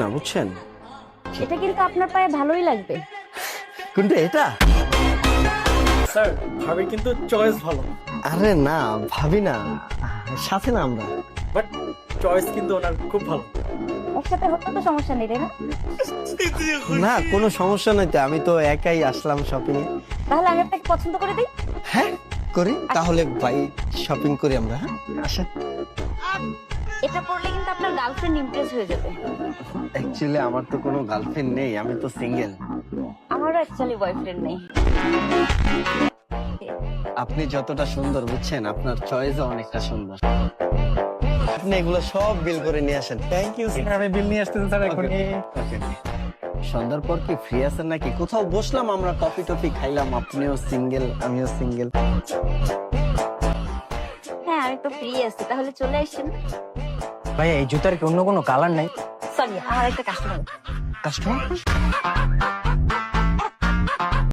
না বুঝছেন। এটা কিন্তু আপনার পায়ে ভালোই লাগবে। কিন্তু এটা স্যার ভাবি কিন্তু চয়েস ভালো, আরে না ভাবি না, সাথে না আমরা। বাট চয়েস কিন্তু ওনার খুব ভালো। একসাথে হতে তো সমস্যা নেই তাই না? না কোনো সমস্যা নাই তো, আমি তো একাই আসলাম শপিং এ। তাহলে আমি আপনাকে পছন্দ করে দিই। হ্যাঁ করি তাহলে ভাই, শপিং করি আমরা। হ্যাঁ আসেন। এটা পরলে কিন্তু আপনার গার্লফ্রেন্ড ইমপ্রেস হয়ে যাবে। অ্যাকচুয়ালি আমার তো কোনো গার্লফ্রেন্ড নেই, আমি তো সিঙ্গেল। আমারও অ্যাকচুয়ালি বয়ফ্রেন্ড নেই। আপনি যতটা সুন্দর বুঝছেন, আপনার চয়েসও অনেকটা সুন্দর। আপনি এগুলো সব বিল করে নিয়ে আসেন। থ্যাংক ইউ স্যার, আমি বিল নিয়ে আসতেছি স্যার এখনই। সন্ধ্যার পর কি ফ্রি আছেন নাকি? কোথাও বসলাম আমরা, কফি টফি খাইলাম, আপনিও সিঙ্গেল আমিও সিঙ্গেল। হ্যাঁ আমি তো ফ্রি আছি, তাহলে চলে আসেন। ভাই এই জুতার কি অন্য কোনো কালার নাই? সরি, আমার একটা কাস্টমার। কাস্টমার